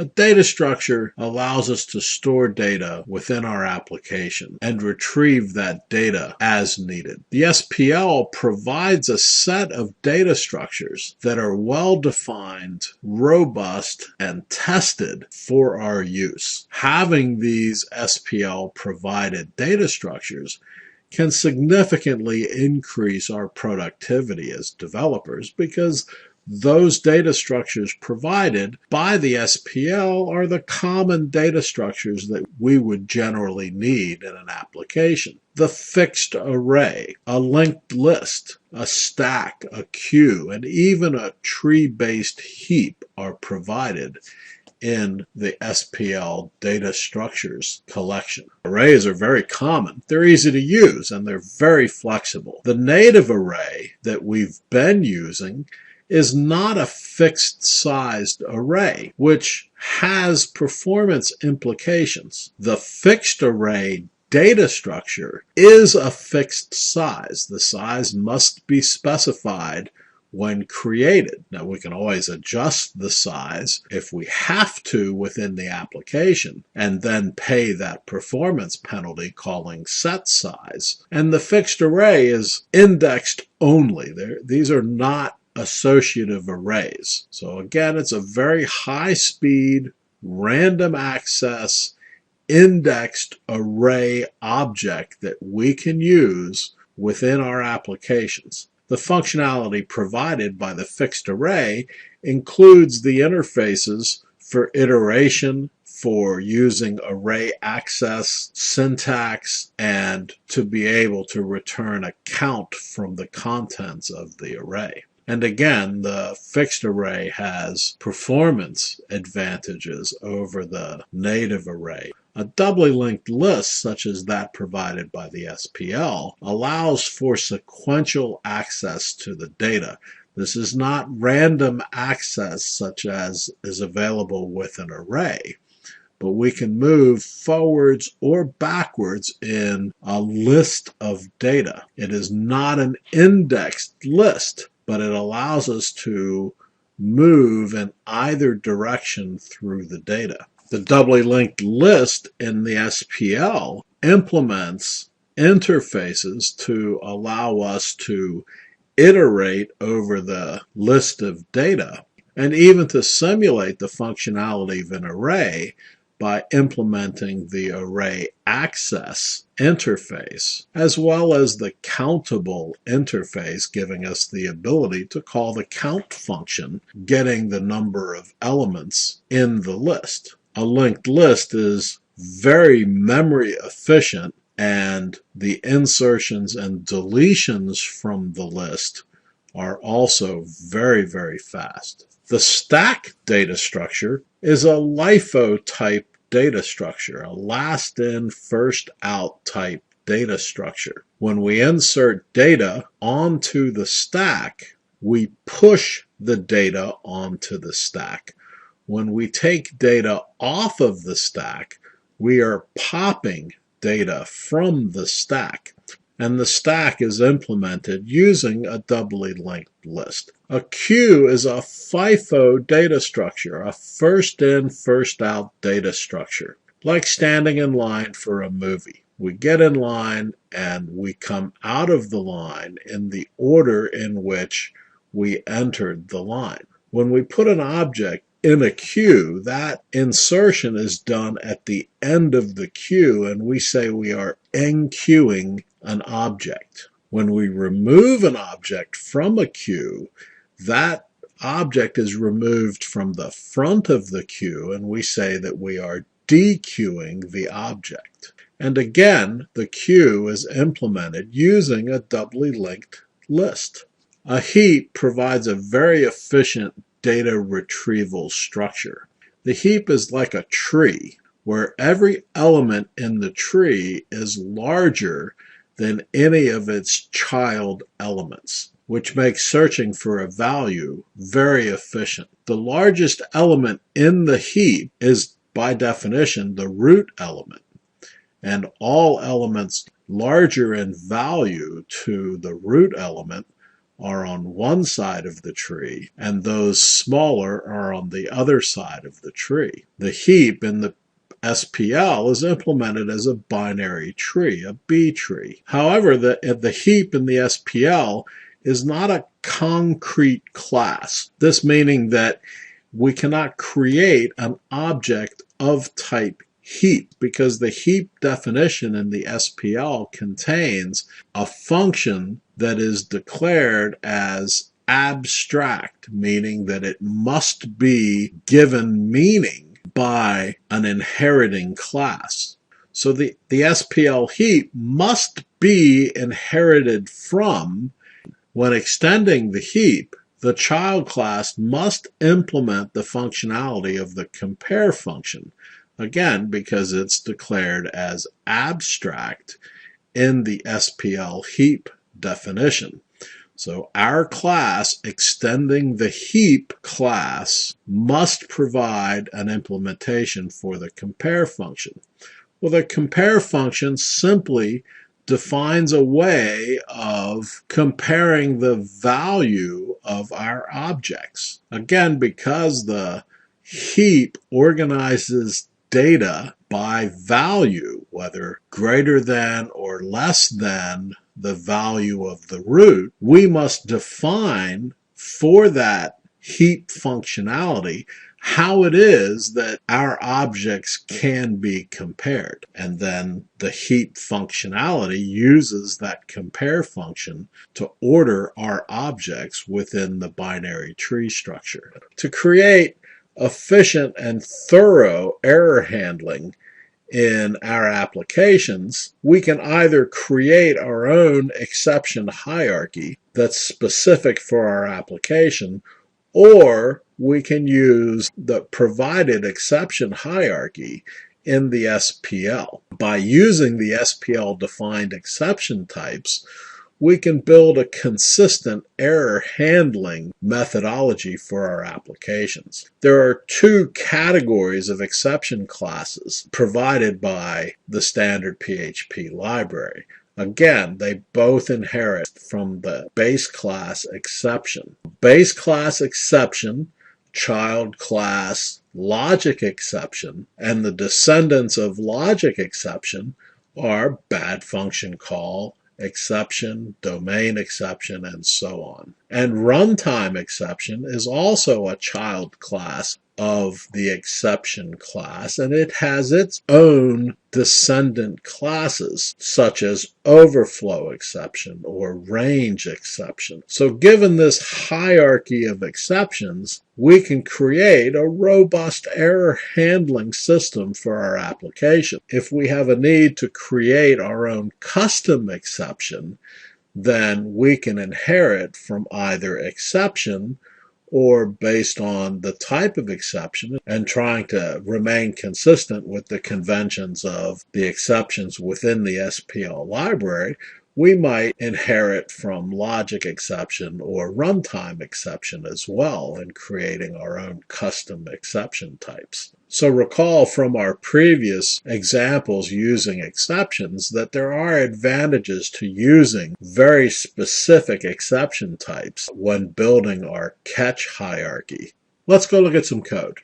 A data structure allows us to store data within our application and retrieve that data as needed. The SPL provides a set of data structures that are well-defined, robust, and tested for our use. Having these SPL-provided data structures can significantly increase our productivity as developers because those data structures provided by the SPL are the common data structures that we would generally need in an application. The fixed array, a linked list, a stack, a queue, and even a tree-based heap are provided in the SPL data structures collection. Arrays are very common. They're easy to use and they're very flexible. The native array that we've been using is not a fixed sized array, which has performance implications. The fixed array data structure is a fixed size. The size must be specified when created. Now, we can always adjust the size if we have to within the application and then pay that performance penalty calling set size. And the fixed array is indexed only. These are not associative arrays. So again, it's a very high speed, random access, indexed array object that we can use within our applications. The functionality provided by the fixed array includes the interfaces for iteration, for using array access, syntax, and to be able to return a count from the contents of the array. And again, the fixed array has performance advantages over the native array. A doubly linked list, such as that provided by the SPL, allows for sequential access to the data. This is not random access such as is available with an array, but we can move forwards or backwards in a list of data. It is not an indexed list, but it allows us to move in either direction through the data. The doubly linked list in the SPL implements interfaces to allow us to iterate over the list of data and even to simulate the functionality of an array by implementing the array access interface, as well as the countable interface, giving us the ability to call the count function, getting the number of elements in the list. A linked list is very memory efficient, and the insertions and deletions from the list are also very, very fast. The stack data structure is a LIFO type data structure, a last in, first out type data structure. When we insert data onto the stack, we push the data onto the stack. When we take data off of the stack, we are popping data from the stack. And the stack is implemented using a doubly linked list. A queue is a FIFO data structure, a first in, first out data structure, like standing in line for a movie. We get in line and we come out of the line in the order in which we entered the line. When we put an object in a queue, that insertion is done at the end of the queue, and we say we are enqueuing an object. When we remove an object from a queue, that object is removed from the front of the queue, and we say that we are dequeuing the object. And again, the queue is implemented using a doubly linked list. A heap provides a very efficient data retrieval structure. The heap is like a tree, where every element in the tree is larger than any of its child elements, which makes searching for a value very efficient. The largest element in the heap is, by definition, the root element, and all elements larger in value to the root element are on one side of the tree and those smaller are on the other side of the tree. The heap in the SPL is implemented as a binary tree, a B tree. However, the heap in the SPL is not a concrete class. This meaning that we cannot create an object of type heap because the heap definition in the SPL contains a function that is declared as abstract, meaning that it must be given meaning by an inheriting class. So the SPL heap must be inherited from. When extending the heap, the child class must implement the functionality of the compare function, again because it's declared as abstract in the SPL heap definition. So our class extending the heap class must provide an implementation for the compare function. Well, the compare function simply defines a way of comparing the value of our objects. Again, because the heap organizes data by value, whether greater than or less than the value of the root, we must define for that heap functionality how it is that our objects can be compared. And then the heap functionality uses that compare function to order our objects within the binary tree structure. To create efficient and thorough error handling in our applications, we can either create our own exception hierarchy that's specific for our application, or we can use the provided exception hierarchy in the SPL. By using the SPL defined exception types, we can build a consistent error handling methodology for our applications. There are two categories of exception classes provided by the standard PHP library. Again, they both inherit from the base class exception. Base class exception, child class logic exception, and the descendants of logic exception are bad function call, exception, domain exception, and so on. And runtime exception is also a child class of the exception class, and it has its own descendant classes, such as overflow exception or range exception. So given this hierarchy of exceptions, we can create a robust error handling system for our application. If we have a need to create our own custom exception, then we can inherit from either exception or based on the type of exception and trying to remain consistent with the conventions of the exceptions within the SPL library, we might inherit from logic exception or runtime exception as well in creating our own custom exception types. So recall from our previous examples using exceptions that there are advantages to using very specific exception types when building our catch hierarchy. Let's go look at some code.